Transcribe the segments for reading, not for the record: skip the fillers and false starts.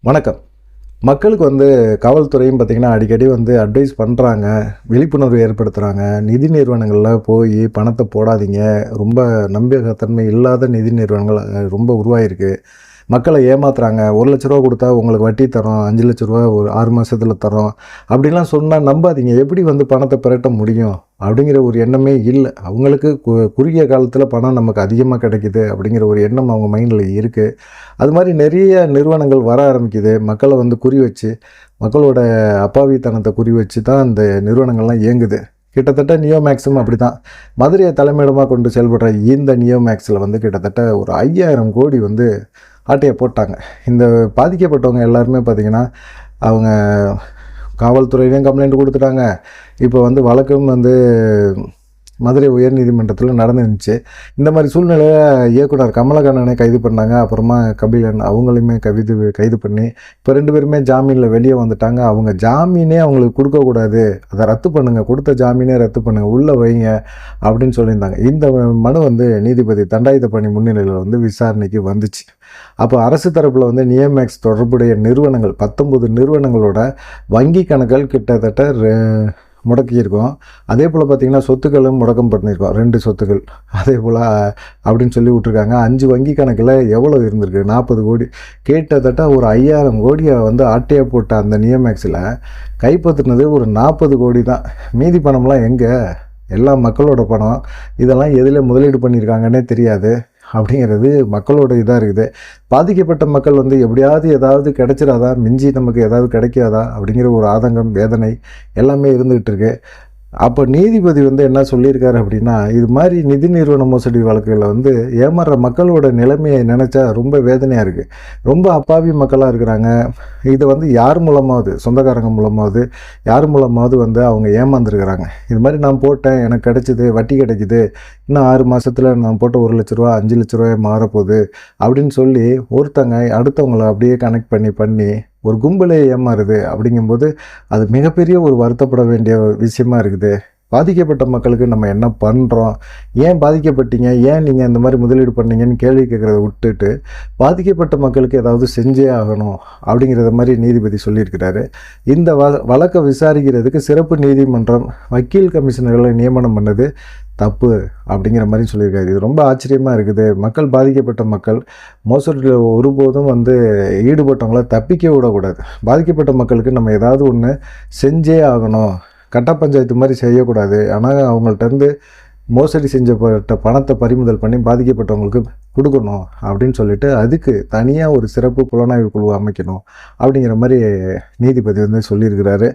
வணக்கம். மக்களுக்கு காவல்துறையும் பார்த்திங்கன்னா அடிக்கடி அட்வைஸ் பண்ணுறாங்க, விழிப்புணர்வு ஏற்படுத்துகிறாங்க. நிதி நிறுவனங்களில் போய் பணத்தை போடாதீங்க, ரொம்ப நம்பகத்தன்மை இல்லாத நிதி நிறுவனங்கள் ரொம்ப உருவாகிருக்கு. மக்களை ஏமாத்துறாங்க. ₹1,00,000 கொடுத்தா உங்களுக்கு வட்டி தரோம், ₹5,00,000 ஒரு 6 மாதத்தில் தரோம் அப்படிலாம் சொன்னால் நம்பாதீங்க. எப்படி பணத்தை பிரட்ட முடியும் அப்படிங்கிற ஒரு எண்ணமே இல்லை. அவங்களுக்கு குறுகிய காலத்தில் பணம் நமக்கு அதிகமாக கிடைக்குது அப்படிங்கிற ஒரு எண்ணம் அவங்க மைண்டில் இருக்குது. அது மாதிரி நிறைய நிறுவனங்கள் வர ஆரம்பிக்குது. மக்களை குறி வச்சு, மக்களோட அப்பாவித்தனத்தை குறி வச்சு தான் இந்த நிறுவனங்கள்லாம் இயங்குது. கிட்டத்தட்ட நியோமேக்ஸும் அப்படி தான். மதுரையை தலைமையிடமாக கொண்டு செயல்படுற இந்த நியோமேக்ஸில் கிட்டத்தட்ட ஒரு 5,000 கோடி ஆட்டையை போட்டாங்க. இந்த பாதிக்கப்பட்டவங்க எல்லாருமே பார்த்திங்கன்னா அவங்க காவல்துறையிலையும் கம்ப்ளைண்ட் கொடுத்துட்டாங்க. இப்போ வழக்கும் மதுரை உயர்நீதிமன்றத்தில் நடந்துருந்துச்சு. இந்த மாதிரி சூழ்நிலையில் இயக்குனர் கமலக்கண்ணனை கைது பண்ணாங்க. அப்புறமா கபிலன் அவங்களையுமே கைது பண்ணி இப்போ 2 பேருமே ஜாமீனில் வெளியே வந்துட்டாங்க. அவங்க ஜாமீனே அவங்களுக்கு கொடுக்கக்கூடாது, அதை ரத்து பண்ணுங்கள், கொடுத்த ஜாமீனே ரத்து பண்ணுங்கள், உள்ளே வைங்க அப்படின்னு சொல்லியிருந்தாங்க. இந்த மனு நீதிபதி தண்டாயுதபாணி முன்னிலையில் விசாரணைக்கு வந்துச்சு. அப்போ அரசு தரப்பில் நியோமேக்ஸ் தொடர்புடைய நிறுவனங்கள் 19 நிறுவனங்களோட வங்கி கணக்குகள் கிட்டத்தட்ட முடக்கியிருக்கோம். அதே போல் பார்த்திங்கன்னா சொத்துக்களும் முடக்கம் பண்ணியிருக்கோம், 2 சொத்துக்கள் அதே போல் அப்படின்னு சொல்லி விட்ருக்காங்க. 5 வங்கி கணக்கில் எவ்வளோ இருந்திருக்கு? 40 கோடி. கிட்டத்தட்ட ஒரு 5,000 கோடியை ஆட்டையாக போட்ட அந்த நியோமேக்ஸில் கைப்பற்றினது ஒரு 40 கோடி தான். மீதி பணம்லாம் எங்கே? எல்லாம் மக்களோட பணம். இதெல்லாம் எதில் முதலீடு பண்ணியிருக்காங்கன்னே தெரியாது அப்படிங்கிறது மக்களோட இதாக இருக்குது. பாதிக்கப்பட்ட மக்கள் எப்படியாவது ஏதாவது கிடைச்சிடாதா, மிஞ்சி நமக்கு ஏதாவது கிடைக்காதா அப்படிங்கிற ஒரு ஆதங்கம், வேதனை எல்லாமே இருந்துகிட்டு இருக்கு. அப்போ நீதிபதி என்ன சொல்லியிருக்காரு அப்படின்னா, இது மாதிரி நிதி நிறுவன மோசடி வழக்குகளில் ஏமாறுற மக்களோட நிலைமையை நினச்சா ரொம்ப வேதனையாக இருக்குது. ரொம்ப அப்பாவி மக்களாக இருக்கிறாங்க. இதை யார் மூலமாவது, சொந்தக்காரங்க மூலமாவது, யார் மூலமாவது அவங்க ஏமாந்துருக்கிறாங்க. இது மாதிரி நான் போட்டேன், எனக்கு கிடைச்சிது, வட்டி கிடைக்கிது, இன்னும் 6 மாதத்தில் நான் போட்ட ₹1,00,000 ₹5,00,000 மாறப்போகுது அப்படின்னு சொல்லி ஒருத்தங்க அடுத்தவங்களை அப்படியே கனெக்ட் பண்ணி ஒரு கும்பலே ஏமாறுது. அப்படிங்கும்போது அது மிகப்பெரிய ஒரு வருத்தப்பட வேண்டிய விஷயமா இருக்குது. பாதிக்கப்பட்ட மக்களுக்கு நம்ம என்ன பண்ணுறோம், ஏன் பாதிக்கப்பட்டீங்க, ஏன் நீங்கள் இந்த மாதிரி முதலீடு பண்ணீங்கன்னு கேள்வி கேட்குறத விட்டுட்டு பாதிக்கப்பட்ட மக்களுக்கு ஏதாவது செஞ்சே ஆகணும் அப்படிங்கிறத மாதிரி நீதிபதி சொல்லியிருக்கிறாரு. இந்த வழக்கை விசாரிக்கிறதுக்கு சிறப்பு நீதிமன்றம் வக்கீல் கமிஷனர்களை நியமனம் பண்ணது தப்பு அப்படிங்கிற மாதிரி சொல்லியிருக்காரு. இது ரொம்ப ஆச்சரியமாக இருக்குது. பாதிக்கப்பட்ட மக்கள் மோசடியில் ஒருபோதும் ஈடுபட்டவங்கள தப்பிக்க விடக்கூடாது. பாதிக்கப்பட்ட மக்களுக்கு நம்ம ஏதாவது ஒன்று செஞ்சே ஆகணும். கட்ட பஞ்சாயத்து மாதிரி செய்யக்கூடாது. ஆனால் அவங்கள்ட்ட மோசடி செஞ்சப்பட்ட பணத்தை பறிமுதல் பண்ணி பாதிக்கப்பட்டவங்களுக்கு கொடுக்கணும் அப்படின்னு சொல்லிட்டு அதுக்கு தனியாக ஒரு சிறப்பு புலனாய்வு குழு அமைக்கணும் அப்படிங்கிற மாதிரி நீதிபதி சொல்லியிருக்கிறாரு.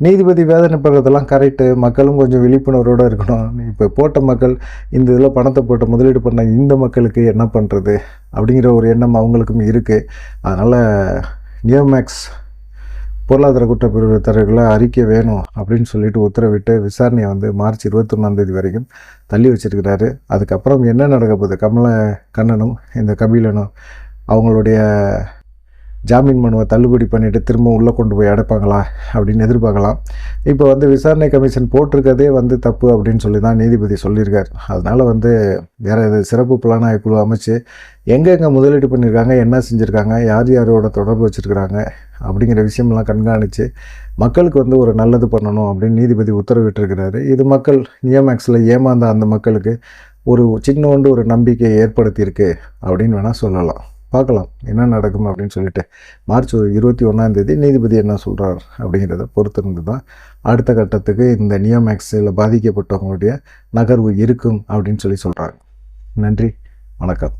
நீதிபதி வேதனைப்படுறதெல்லாம் கரெக்டு. மக்களும் கொஞ்சம் விழிப்புணர்வோடு இருக்கணும். இப்போ போட்ட மக்கள் இந்த இதில் பணத்தை போட்டு முதலீடு பண்ண இந்த மக்களுக்கு என்ன பண்ணுறது அப்படிங்கிற ஒரு எண்ணம் அவங்களுக்கும் இருக்குது. அதனால் நியோமேக்ஸ் பொருளாதார குற்றப்பிரிவுகளை அறிக்கை வேணும் அப்படின்னு சொல்லிட்டு உத்தரவிட்டு விசாரணையை மார்ச் 21 வரைக்கும் தள்ளி வச்சிருக்கிறாரு. அதுக்கப்புறம் என்ன நடக்க போகுது? கமலக்கண்ணனும் இந்த கபிலனும் அவங்களுடைய ஜாமீன் மனுவை தள்ளுபடி பண்ணிவிட்டு திரும்ப உள்ளே கொண்டு போய் அடைப்பாங்களா அப்படின்னு எதிர்பார்க்கலாம். இப்போ விசாரணை கமிஷன் போட்டிருக்கதே தப்பு அப்படின்னு சொல்லி தான் நீதிபதி சொல்லியிருக்கார். அதனால் வேறு இது சிறப்பு புலனாய்வு குழு அமைச்சு எங்கெங்கே முதலீடு பண்ணியிருக்காங்க, என்ன செஞ்சுருக்காங்க, யாரோட தொடர்பு வச்சுருக்கிறாங்க அப்படிங்கிற விஷயமெல்லாம் கண்காணித்து மக்களுக்கு ஒரு நல்லது பண்ணணும் அப்படின்னு நீதிபதி உத்தரவிட்டிருக்கிறாரு. இது மக்கள் நியோமேக்ஸில் ஏமாந்த அந்த மக்களுக்கு ஒரு சின்னோண்டு ஒரு நம்பிக்கையை ஏற்படுத்தியிருக்கு அப்படின்னு வேணால் சொல்லலாம். பார்க்கலாம் என்ன நடக்கும் அப்படின்னு சொல்லிட்டு. மார்ச் 21 நீதிபதி என்ன சொல்கிறார் அப்படிங்கிறத பொறுத்திருந்து தான் அடுத்த கட்டத்துக்கு இந்த நியோமேக்ஸில் பாதிக்கப்பட்டவங்களுடைய நகர்வு இருக்கும் அப்படின்னு சொல்கிறாங்க. நன்றி, வணக்கம்.